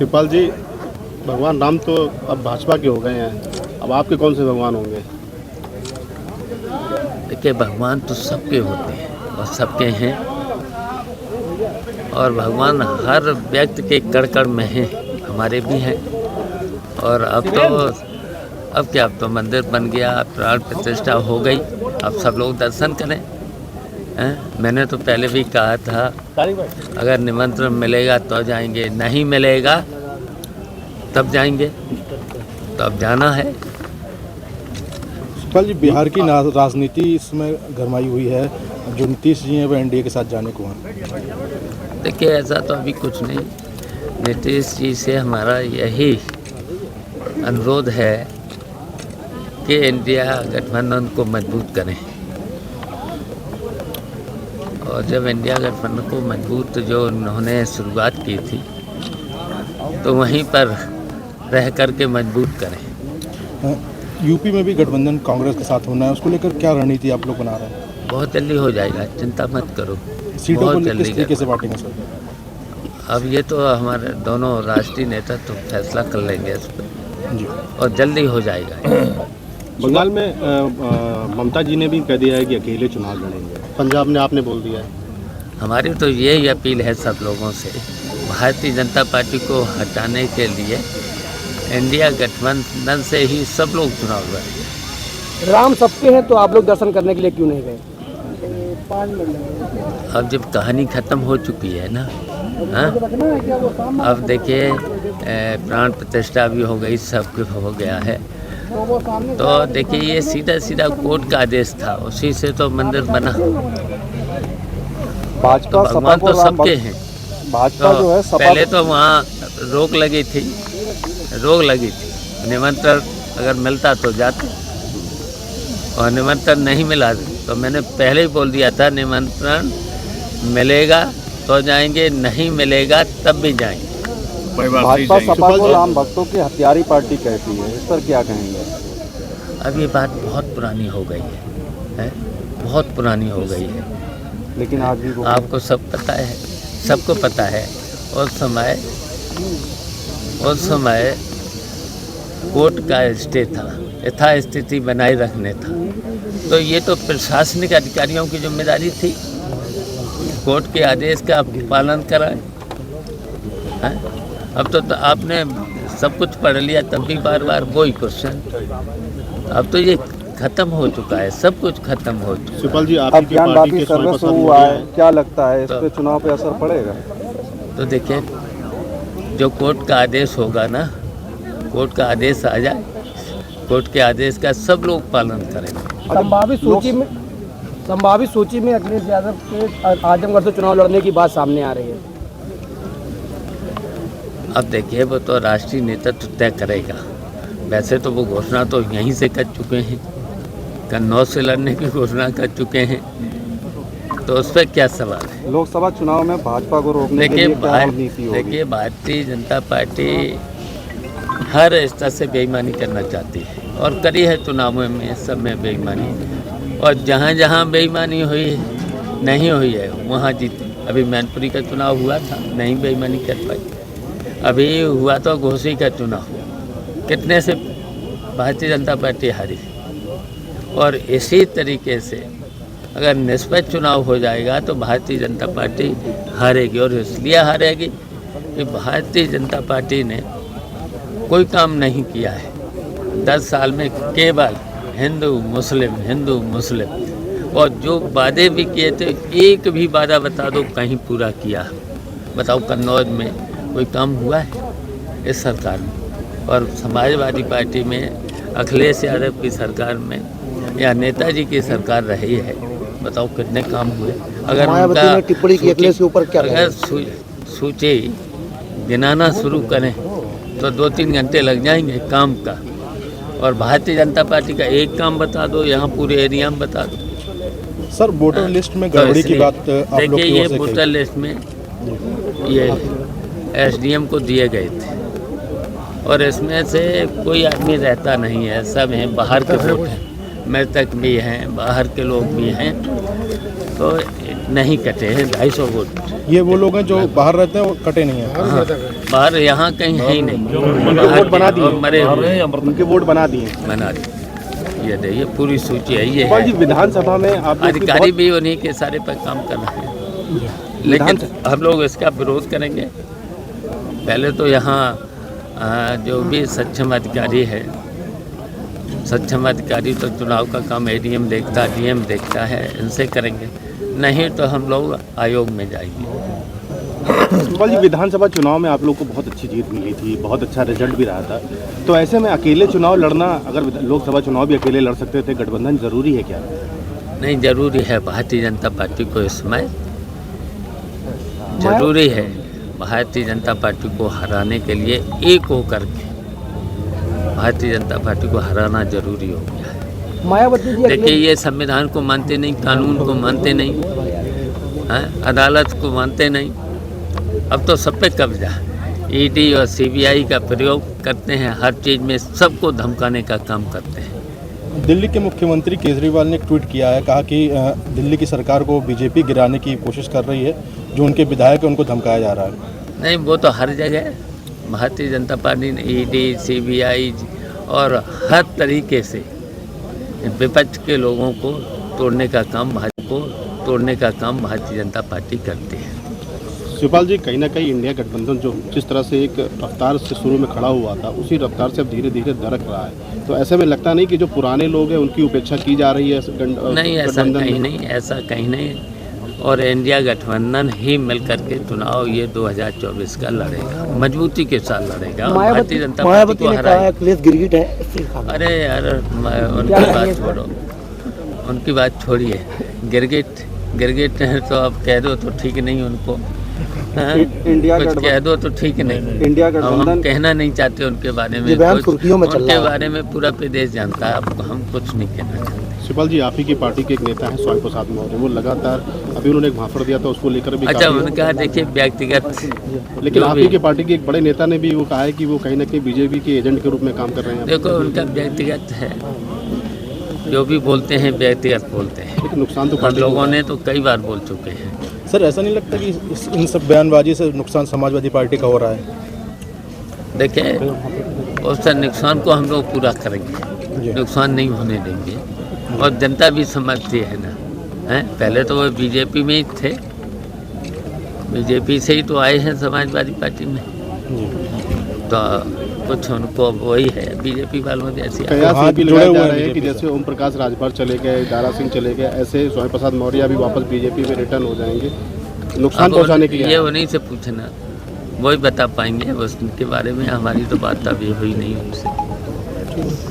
शिवपाल जी, भगवान राम तो अब भाजपा के हो गए हैं, अब आपके कौन से भगवान होंगे? देखिए, भगवान तो सबके होते हैं और सबके हैं, और भगवान हर व्यक्ति के कण कण में हैं, हमारे भी हैं। और अब क्या, अब तो मंदिर बन गया, प्राण प्रतिष्ठा हो गई, अब सब लोग दर्शन करें। मैंने तो पहले भी कहा था, अगर निमंत्रण मिलेगा तो जाएंगे, नहीं मिलेगा तब जाएंगे, तो अब जाना है। शिवपाल जी, बिहार की राजनीति इसमें गरमाई हुई है, जो नीतीश जी हैं वो एनडीए के साथ जाने को हैं। देखिए, ऐसा तो अभी कुछ नहीं। नीतीश जी से हमारा यही अनुरोध है कि इंडिया गठबंधन को मजबूत करें, और जब इंडिया गठबंधन को मजबूत जो उन्होंने शुरुआत की थी, तो वहीं पर रह कर के मजबूत करें। यूपी में भी गठबंधन कांग्रेस के साथ होना है, उसको लेकर क्या रणनीति आप लोग बना रहे हैं? बहुत जल्दी हो जाएगा, चिंता मत करो। सीटों बहुत को जल्दी किस तरीके से बांटेंगे सर? अब ये तो हमारे दोनों राष्ट्रीय नेता तो फैसला कर लेंगे इस पर जी, और जल्दी हो जाएगा। बंगाल में ममता जी ने भी कह दिया है कि अकेले चुनाव लड़ेंगे, पंजाब में आपने बोल दिया है। हमारी तो यही अपील है सब लोगों से, भारतीय जनता पार्टी को हटाने के लिए इंडिया गठबंधन से ही सब लोग चुनाव लड़ेंगे। राम सबके हैं तो आप लोग दर्शन करने के लिए क्यों नहीं गए? अब जब कहानी ख़त्म हो चुकी है ना, अब देखिए, प्राण प्रतिष्ठा भी हो गई, सब कुछ हो गया है, तो देखिए ये सीधा सीधा कोर्ट का आदेश था, उसी से तो मंदिर बना। भाजपा तो भगवान तो सबके हैं। भाजपा जो है पहले तो वहाँ रोक लगी थी, निमंत्रण अगर मिलता तो जाते, और निमंत्रण नहीं मिला तो मैंने पहले ही बोल दिया था, निमंत्रण मिलेगा तो जाएंगे, नहीं मिलेगा तब भी जाएंगे। भाजपा सपा को राम भक्तों की हथियारी पार्टी कहती है, इस पर क्या कहेंगे? अब ये बात बहुत पुरानी हो गई है, बहुत पुरानी हो गई है, लेकिन आज भी आपको सब पता है, सबको पता है। उस समय कोर्ट का स्टे था, यथास्थिति बनाए रखने था, तो ये तो प्रशासनिक अधिकारियों की जिम्मेदारी थी, कोर्ट के आदेश का पालन कराएं। अब तो आपने सब कुछ पढ़ लिया, तब भी बार बार वही क्वेश्चन। अब तो ये खत्म हो चुका है, सब कुछ खत्म हो चुका है। शिवपाल जी, आपकी पार्टी के सर्वस्व हुआ है, क्या लगता है इस पे चुनाव पे असर पड़ेगा? तो देखिए, जो कोर्ट का आदेश होगा ना, कोर्ट का आदेश आ जाए, कोर्ट के आदेश का सब लोग पालन करेंगे। संभावित सूची में अखिलेश यादव के आजमगढ़ से चुनाव लड़ने की बात सामने आ रही है। अब देखिए, वो तो राष्ट्रीय नेतृत्व तय करेगा। वैसे तो वो घोषणा तो यहीं से कर चुके हैं, कन्नौज से लड़ने की घोषणा कर चुके हैं, तो उस पर क्या सवाल है? लोकसभा चुनाव में भाजपा को रोकने के लिए क्या रणनीति होगी? देखिए, भारतीय जनता पार्टी हर स्तर से बेईमानी करना चाहती है, और करी है चुनावों में, सब में बेईमानी, और जहाँ जहाँ बेईमानी हुई है, नहीं हुई है, वहाँ जीती। अभी मैनपुरी का चुनाव हुआ था, नहीं बेईमानी कर पाई। अभी हुआ तो घोसी का चुनाव, कितने से भारतीय जनता पार्टी हारी। और इसी तरीके से अगर निष्पक्ष चुनाव हो जाएगा तो भारतीय जनता पार्टी हारेगी, और इसलिए हारेगी कि भारतीय जनता पार्टी ने कोई काम नहीं किया है 10 साल में, केवल हिंदू मुस्लिम, और जो वादे भी किए थे, एक भी वादा बता दो कहीं पूरा किया? बताओ, कन्नौज में कोई काम हुआ है इस सरकार में? और समाजवादी पार्टी में अखिलेश यादव की सरकार में या नेताजी की सरकार रही है, बताओ कितने काम हुए? अगर उनका टिप्पणी की अखिलेश के ऊपर क्या, अगर सूची गिनाना शुरू करें तो 2-3 घंटे लग जाएंगे काम का। और भारतीय जनता पार्टी का एक काम बता दो, यहाँ पूरे एरिया में बता दो। सर, वोटर लिस्ट में गड़बड़ी की बात आप लोग देखिए, ये वोटर लिस्ट में ये एसडीएम को दिए गए थे, और इसमें से कोई आदमी रहता नहीं है, सब हैं बाहर के वोट हैं, मृतक भी हैं, बाहर के लोग भी हैं, तो नहीं कटे हैं 250 वोट। ये वो लोग हैं जो बाहर रहते हैं, वो कटे नहीं हैं। हाँ, बाहर यहाँ कहीं है ही नहीं, उनके वोट बना दिए, और मरे हुए उनके वोट बना दिए। बना दी। ये देखिए पूरी सूची है, ये सुपाल जी है। विधानसभा में आप लोग की अधिकारी भी उन्हीं के सारे पर काम कर रहे हैं, लेकिन हम लोग इसका विरोध करेंगे। पहले तो यहाँ जो भी सक्षम अधिकारी है, सक्षम अधिकारी तो चुनाव का काम एडीएम देखता, डीएम देखता है, इनसे करेंगे, नहीं तो हम लोग आयोग में जाएंगे। सुपाल जी विधानसभा चुनाव में आप लोग को बहुत अच्छी जीत मिली थी, बहुत अच्छा रिजल्ट भी रहा था, तो ऐसे में अकेले चुनाव लड़ना, अगर लोकसभा चुनाव भी अकेले लड़ सकते थे, गठबंधन जरूरी है क्या? नहीं, जरूरी है भारतीय जनता पार्टी को इस समय जरूरी है, भारतीय जनता पार्टी को हराने के लिए एक होकर के भारतीय जनता पार्टी को हराना जरूरी हो गया है। मायावती जी देखिए ये संविधान को मानते नहीं, कानून को मानते नहीं, हैं, अदालत को मानते नहीं, अब तो सब पे कब्जा है। ईडी और सीबीआई का प्रयोग करते हैं, हर चीज़ में सबको धमकाने का काम करते हैं। दिल्ली के मुख्यमंत्री केजरीवाल ने एक ट्वीट किया है, कहा कि दिल्ली की सरकार को बीजेपी गिराने की कोशिश कर रही है, जो उनके विधायक हैं उनको धमकाया जा रहा है। नहीं, वो तो हर जगह भारतीय जनता पार्टी ने ईडी, सीबीआई और हर तरीके से विपक्ष के लोगों को तोड़ने का काम भारतीय जनता पार्टी करती है। शिवपाल जी कहीं ना कहीं इंडिया गठबंधन जो जिस तरह से एक रफ्तार से शुरू में खड़ा हुआ था, उसी रफ्तार से अब धीरे धीरे दरक रहा है, तो ऐसे में लगता नहीं कि जो पुराने लोग हैं उनकी उपेक्षा की जा रही है? नहीं, ऐसा कहीं नहीं, ऐसा कहीं नहीं। और इंडिया गठबंधन ही मिलकर के चुनाव ये 2024 का लड़ेगा, मजबूती के साथ लड़ेगा, भारतीय जनता पार्टी को हराएगा। गिरगिट है। अरे यार उनकी बात छोड़ो, उनकी बात छोड़िए। गिरगिट है तो अब कह दो तो ठीक नहीं उनको, इंडिया कुछ कह दो तो ठीक नहीं। इंडिया हम कहना नहीं चाहते उनके बारे में, उनके बारे में पूरा प्रदेश जानता है, अब हम कुछ नहीं कहना चाहते। शिवपाल जी आप ही की पार्टी के एक नेता हैं स्वामी प्रसाद मौर्य, वो लगातार अभी उन्होंने एक भाफड़ दिया था, उसको लेकर भी अच्छा, उनका देखिए व्यक्तिगत, लेकिन आप ही की पार्टी के एक बड़े नेता ने भी वो कहा है कि वो कहीं ना कहीं बीजेपी के एजेंट के रूप में काम कर रहे हैं। देखो उनका व्यक्तिगत है, जो भी बोलते हैं व्यक्तिगत बोलते हैं, लेकिन नुकसान तो और लोगों ने तो कई बार बोल चुके हैं। सर ऐसा नहीं लगता कि इन सब बयानबाजी से नुकसान समाजवादी पार्टी का हो रहा है? देखिए उस नुकसान को हम लोग पूरा करेंगे, नुकसान नहीं होने देंगे, और जनता भी समझती है ना, हैं? पहले तो वो बीजेपी में ही थे, बीजेपी से ही तो आए हैं समाजवादी पार्टी में, तो कुछ उनको वही है बीजेपी वालों जैसी। कयास ये भी लगाए जा रहे हैं कि जैसे ओम प्रकाश राजभर चले गए, दारा सिंह चले गए, ऐसे स्वामी प्रसाद मौर्य भी वापस बीजेपी में रिटर्न हो जाएंगे नुकसान पहुंचाने के लिए। ये उन्हीं से पूछना, वही बता पाएंगे, उसके बारे में हमारी तो बात अभी हुई नहीं उनसे।